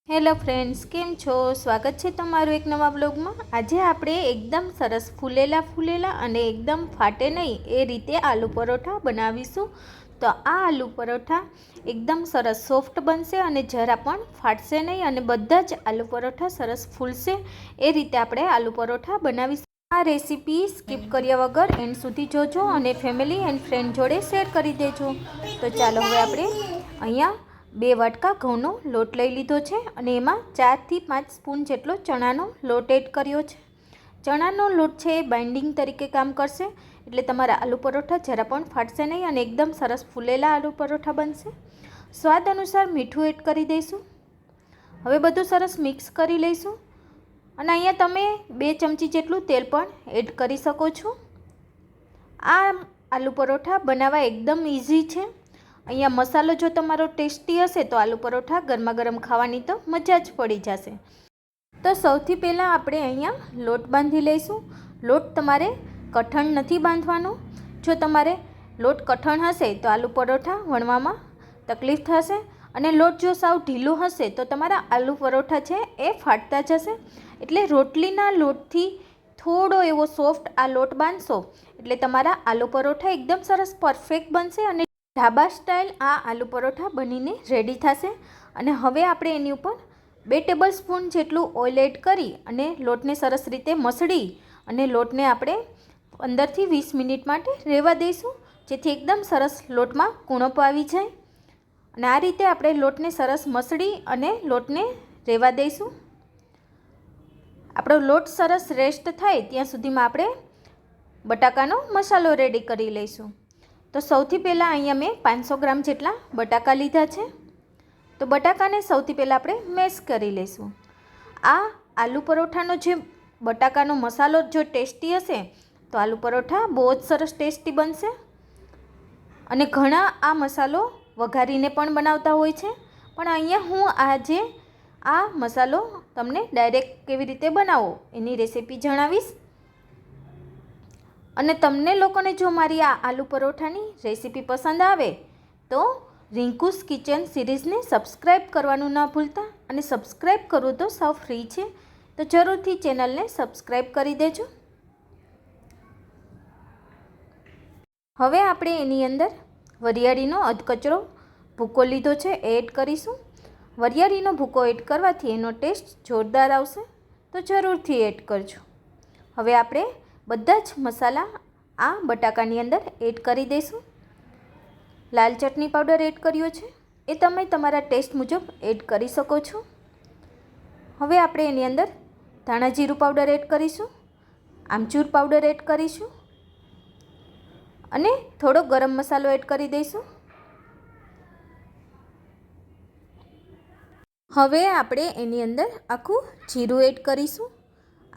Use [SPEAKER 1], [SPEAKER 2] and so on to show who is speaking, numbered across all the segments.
[SPEAKER 1] Hello friends, કેમ છો? સ્વાગત છે તમારું એક નવા બ્લોગમાં। આજે આપણે એકદમ સરસ ફૂલેલા અને એકદમ ફાટે નહીં એ રીતે આલુ પરોઠા બનાવીશું। તો આ આલુ પરોઠા એકદમ સરસ સોફ્ટ બનશે અને જરા પણ ફાટશે નહીં અને બધા જ આલુ પરોઠા સરસ ફૂલશે એ રીતે આપણે આલુ પરોઠા બનાવીશું। આ રેસીપી સ્કીપ કર્યા વગર એન્ડ સુધી જોજો અને ફેમિલી એન્ડ ફ્રેન્ડ જોડે શેર કરી દેજો। તો ચાલો હવે આપણે અહીંયા 2 વાટકા ઘઉંનો લોટ લઈ લીધો છે અને એમાં 4 થી 5 સ્પૂન જેટલો ચણાનો લોટ એડ કર્યો છે। ચણાનો લોટ છે એ બાઇન્ડિંગ તરીકે કામ કરશે એટલે તમારા આલુ પરોઠા જરા પણ ફાટશે નહીં અને એકદમ સરસ ફૂલેલા આલુ પરોઠા બનશે। સ્વાદ અનુસાર મીઠું એડ કરી દઈશું। હવે બધું સરસ મિક્સ કરી લઈશું અને અહીંયા તમે 2 ચમચી જેટલું તેલ પણ એડ કરી શકો છો। આ આલુ પરોઠા બનાવવા એકદમ ઇઝી છે। અહીંયા મસાલો જો તમારો ટેસ્ટી હશે તો આલુ પરોઠા ગરમા ગરમ ખાવાની તો મજા જ પડી જશે। તો સૌથી પહેલાં આપણે અહીંયા લોટ બાંધી લઈશું। લોટ તમારે કઠણ નથી બાંધવાનો। જો તમારે લોટ કઠણ હશે તો આલુ પરોઠા વણવામાં તકલીફ થશે અને લોટ જો સાવ ઢીલો હશે તો તમારા આલુ પરોઠા છે એ ફાટતા જશે। એટલે રોટલીના લોટથી થોડો એવો સોફ્ટ આ લોટ બાંધશો એટલે તમારા આલુ પરોઠા એકદમ સરસ પરફેક્ટ બનશે અને ઢાબા સ્ટાઇલ આ આલુ પરોઠા બનીને રેડી થશે। અને હવે આપણે એની ઉપર 2 ટેબલ સ્પૂન જેટલું ઓઇલ એડ કરી અને લોટને સરસ રીતે મસળી અને લોટને આપણે 15 થી 20 મિનિટ માટે રહેવા દઈશું જેથી એકદમ સરસ લોટમાં કૂણપ આવી જાય। અને આ રીતે આપણે લોટને સરસ મસળી અને લોટને રહેવા દઈશું। આપણો લોટ સરસ રેસ્ટ થાય ત્યાં સુધીમાં આપણે બટાકાનો મસાલો રેડી કરી લઈશું। તો સૌથી પહેલાં અહીંયા મેં 500 ગ્રામ જેટલા બટાકા લીધા છે। તો બટાકાને સૌથી પહેલાં આપણે મેશ કરી લઈશું। આ આલુ પરોઠાનો જે બટાકાનો મસાલો જો ટેસ્ટી હશે તો આલુ પરોઠા બહુ જ સરસ ટેસ્ટી બનશે। અને ઘણા આ મસાલો વઘારીને પણ બનાવતા હોય છે પણ અહીંયા હું આજે આ મસાલો તમને ડાયરેક્ટ કેવી રીતે બનાવો એની રેસીપી જણાવીશ। અને તમને લોકોને જો મારી આ આલુ પરોઠાની રેસીપી પસંદ આવે તો રિંકુસ કિચન સિરીઝને સબસ્ક્રાઈબ કરવાનું ના ભૂલતા। અને સબસ્ક્રાઈબ કરવું તો સાવ ફ્રી છે તો જરૂરથી ચેનલને સબસ્ક્રાઈબ કરી દેજો। હવે આપણે એની અંદર વરિયાળીનો અધકચરો ભૂકો લીધો છે એ એડ કરીશું। વરિયાળીનો ભૂકો એડ કરવાથી એનો ટેસ્ટ જોરદાર આવશે તો જરૂરથી એડ કરજો। હવે આપણે બધા જ મસાલા આ બટાકાની અંદર એડ કરી દઈશું। લાલ ચટણી પાવડર એડ કર્યો છે એ તમે તમારા ટેસ્ટ મુજબ એડ કરી શકો છો। હવે આપણે એની અંદર ધાણા જીરું પાવડર એડ કરીશું, આમચૂર પાવડર એડ કરીશું અને થોડો ગરમ મસાલો એડ કરી દઈશું। હવે આપણે એની અંદર આખું જીરું એડ કરીશું।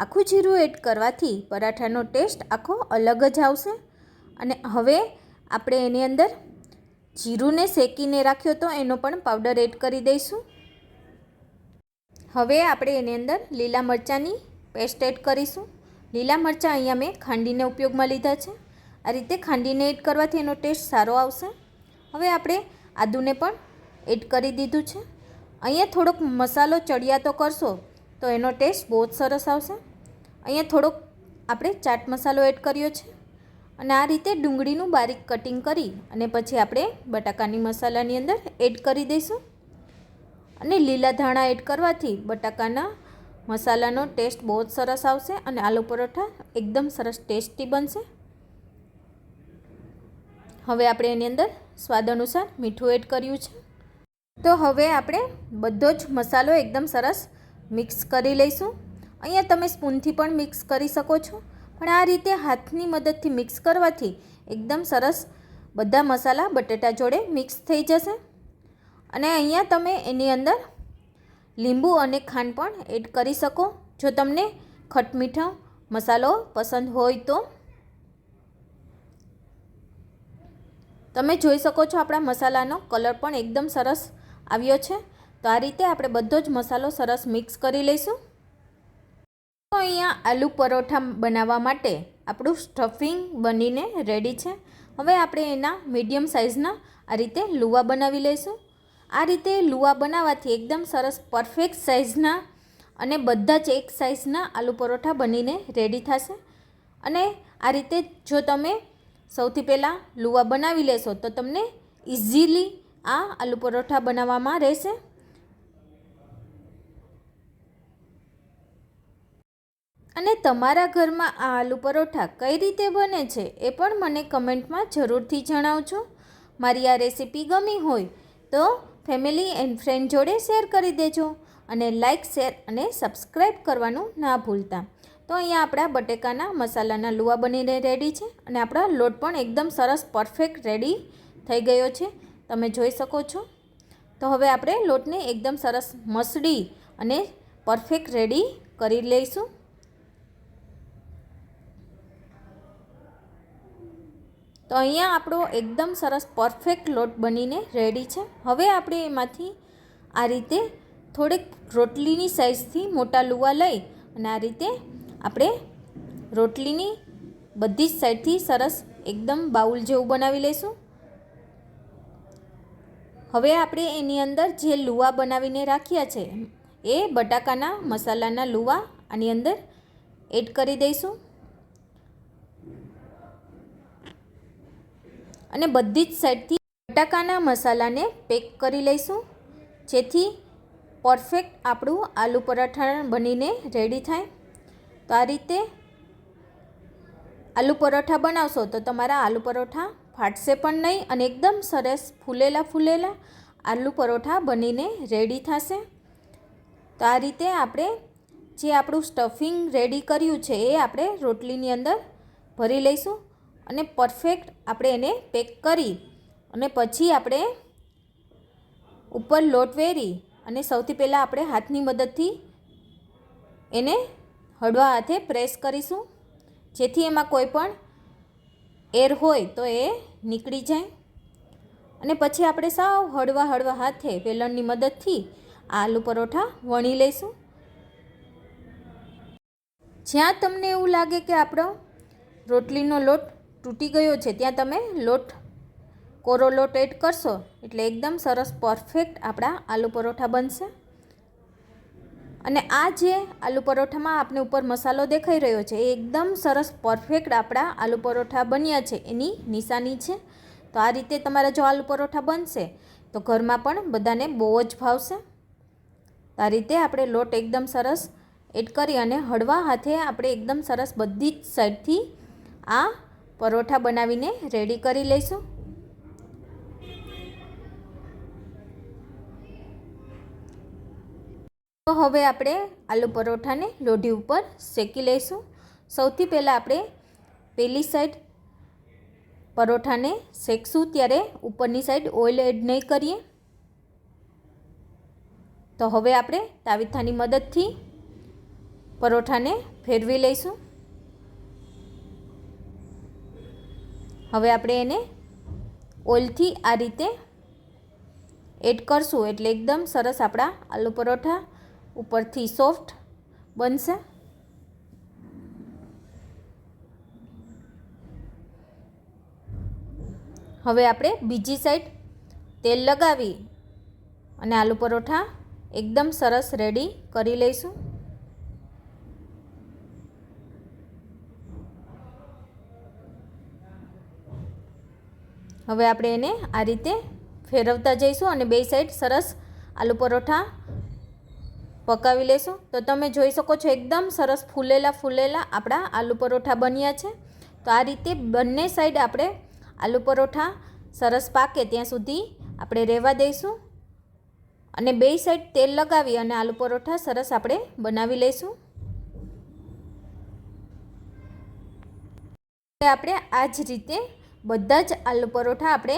[SPEAKER 1] આખું જીરું એડ કરવાથી પરાઠાનો ટેસ્ટ આખો અલગ જ આવશે। અને હવે આપણે એની અંદર જીરુંને શેકીને રાખ્યો તો એનો પણ પાવડર એડ કરી દઈશું। હવે આપણે એની અંદર લીલા મરચાંની પેસ્ટ એડ કરીશું। લીલા મરચાં અહીંયા મેં ખાંડીને ઉપયોગમાં લીધા છે। આ રીતે ખાંડીને એડ કરવાથી એનો ટેસ્ટ સારો આવશે। હવે આપણે આદુને પણ એડ કરી દીધું છે। અહીંયા થોડોક મસાલો ચડિયાતો કરશો તો એનો ટેસ્ટ બહુ જ સરસ આવશે। અહીંયા થોડોક આપણે ચાટ મસાલો એડ કર્યો છે અને આ રીતે ડુંગળીનું બારીક કટિંગ કરી અને પછી આપણે બટાકાની મસાલાની અંદર એડ કરી દઈશું। અને લીલા ધાણા એડ કરવાથી બટાકાના મસાલાનો ટેસ્ટ બહુ જ સરસ આવશે અને આલુ પરોઠા એકદમ સરસ ટેસ્ટી બનશે। હવે આપણે એની અંદર સ્વાદ અનુસાર મીઠું એડ કર્યું છે। તો હવે આપણે બધો જ મસાલો એકદમ સરસ મિક્સ કરી લઈશું। અહીંયા તમે સ્પૂનથી પણ મિક્સ કરી શકો છો પણ આ રીતે હાથની મદદથી મિક્સ કરવાથી એકદમ સરસ બધા મસાલા બટેટા જોડે મિક્સ થઈ જશે। અને અહીંયા તમે એની અંદર લીંબુ અને ખાંડ પણ એડ કરી શકો જો તમને ખટમીઠો મસાલો પસંદ હોય તો। તમે જોઈ શકો છો આપણા મસાલાનો કલર પણ એકદમ સરસ આવ્યો છે। તો આ રીતે આપણે બધો જ મસાલો સરસ મિક્સ કરી લઈશું। તો અહીંયા આલુ પરોઠા બનાવવા માટે આપણું સ્ટફિંગ બનીને રેડી છે। હવે આપણે એના મીડિયમ સાઇઝના આ રીતે લુવા બનાવી લઈશું। આ રીતે લુવા બનાવવાથી એકદમ સરસ પરફેક્ટ સાઇઝના અને બધા જ એક સાઇઝના આલુ પરોઠા બનીને રેડી થશે. અને આ રીતે જો તમે સૌથી પહેલાં લુવા બનાવી લેશો તો તમને ઇઝીલી આ આલુ પરોઠા બનાવવામાં રહેશે. અને તમારા ઘરમાં આ આલુ પરોઠા કઈ રીતે બને છે એ પણ મને કમેન્ટમાં જરૂરથી જણાવજો. મારી આ રેસીપી ગમી હોય તો ફેમિલી એન્ડ ફ્રેન્ડ જોડે શેર કરી દેજો અને લાઇક, શેર અને સબસ્ક્રાઈબ કરવાનું ના ભૂલતા. તો અહીંયા આપણા બટેકાના મસાલાના લુવા બનીને રેડી છે અને આપણા લોટ પણ એકદમ સરસ પરફેક્ટ રેડી થઈ ગયો છે, તમે જોઈ શકો છો. તો હવે આપણે લોટને એકદમ સરસ મસળી અને પરફેક્ટ રેડી કરી લઈશું. તો અહીંયા આપણો એકદમ સરસ પરફેક્ટ લોટ બનીને રેડી છે. હવે આપણે એમાંથી આ રીતે થોડીક રોટલીની સાઇઝથી મોટા લુવા લઈ અને આ રીતે આપણે રોટલીની બધી જ સાઈડથી સરસ એકદમ બાઉલ જેવું બનાવી લઈશું. હવે આપણે એની અંદર જે લુવા બનાવીને રાખ્યા છે એ બટાકાના મસાલાના લુવા આની અંદર એડ કરી દઈશું અને બધી જ સાઈડથી બટાકાના મસાલાને પેક કરી લઈશું, જેથી પરફેક્ટ આપણું આલુ પરાઠા બનીને રેડી થાય. તો આ રીતે આલુ પરોઠા બનાવશો તો તમારા આલુ પરોઠા ફાટશે પણ નહીં અને એકદમ સરસ ફૂલેલા આલુ પરોઠા બનીને રેડી થશે. તો આ રીતે આપણે જે આપણું સ્ટફિંગ રેડી કર્યું છે એ આપણે રોટલીની અંદર ભરી લઈશું અને પરફેક્ટ આપણે એને પેક કરી અને પછી આપણે ઉપર લોટ વેરી અને સૌથી પહેલાં આપણે હાથની મદદથી એને હળવા હાથે પ્રેસ કરીશું, જેથી એમાં કોઈ પણ એર હોય તો એ નીકળી જાય. અને પછી આપણે સાવ હળવા હાથે વેલણની મદદથી આ આલુ પરોઠા વણી લઈશું. જ્યાં તમને એવું લાગે કે આપણો રોટલીનો લોટ તૂટી ગયો છે ત્યાં તમે કોરો લોટ એડ કરશો એટલે એકદમ સરસ પરફેક્ટ આપણા આલુ પરોઠા બનશે. અને આ જે આલુ પરોઠામાં આપણે ઉપર મસાલો દેખાઈ રહ્યો છે એ એકદમ સરસ પરફેક્ટ આપણા આલુ પરોઠા બન્યા છે એની નિશાની છે. તો આ રીતે તમારા જો આલુ પરોઠા બનશે તો ઘરમાં પણ બધાને બહુ જ ભાવશે. તો આ રીતે આપણે લોટ એકદમ સરસ એડ કરી અને હળવા હાથે આપણે એકદમ સરસ બધી જ સાઈડથી આ પરોઠા બનાવીને રેડી કરી લઈશું. તો હવે આપણે આલુ પરોઠાને લોઢી ઉપર શેકી લઈશું. સૌથી પહેલાં આપણે પહેલી સાઈડ પરોઠાને શેકશું ત્યારે ઉપરની સાઈડ ઓઇલ એડ નહીં કરીએ. તો હવે આપણે તાવીથાની મદદથી પરોઠાને ફેરવી લઈશું. હવે આપણે એને ઓઇલથી આ રીતે એડ કરશું એટલે એકદમ સરસ આપણા આલુ પરોઠા ઉપરથી સોફ્ટ બનશે. હવે આપણે બીજી સાઈડ તેલ લગાવી અને આલુ પરોઠા એકદમ સરસ રેડી કરી લઈશું. હવે આપણે એને આ રીતે ફેરવતા જઈશું અને બે સાઈડ સરસ આલુ પરોઠા પકાવી લેશું. તો તમે જોઈ શકો છો એકદમ સરસ ફૂલેલા આપણા આલુ પરોઠા બન્યા છે. તો આ રીતે બંને સાઈડ આપણે આલુ પરોઠા સરસ પાકે ત્યાં સુધી આપણે રહેવા દઈશું અને બે સાઈડ તેલ લગાવી અને આલુ પરોઠા સરસ આપણે બનાવી લઈશું. આપણે આ જ રીતે બધા જ આલુ પરોઠા આપણે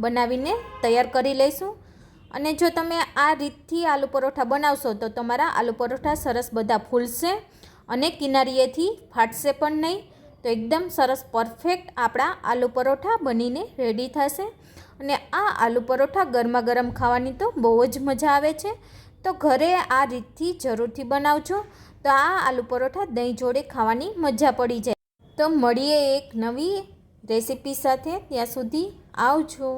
[SPEAKER 1] બનાવીને તૈયાર કરી લઈશું. અને જો તમે આ રીતથી આલુ પરોઠા બનાવશો તો તમારા આલુ પરોઠા સરસ બધા ફૂલશે અને કિનારીએથી ફાટશે પણ નહીં. તો એકદમ સરસ પરફેક્ટ આપણા આલુ પરોઠા બનીને રેડી થશે. અને આ આલુ પરોઠા ગરમા ગરમ ખાવાની તો બહુ જ મજા આવે છે. તો ઘરે આ રીતથી જરૂરથી બનાવજો તો આ આલુ પરોઠા દહીં જોડે ખાવાની મજા પડી જાય. તો મળીએ એક નવી રેસીપી સાથે, ત્યાં સુધી આવજો.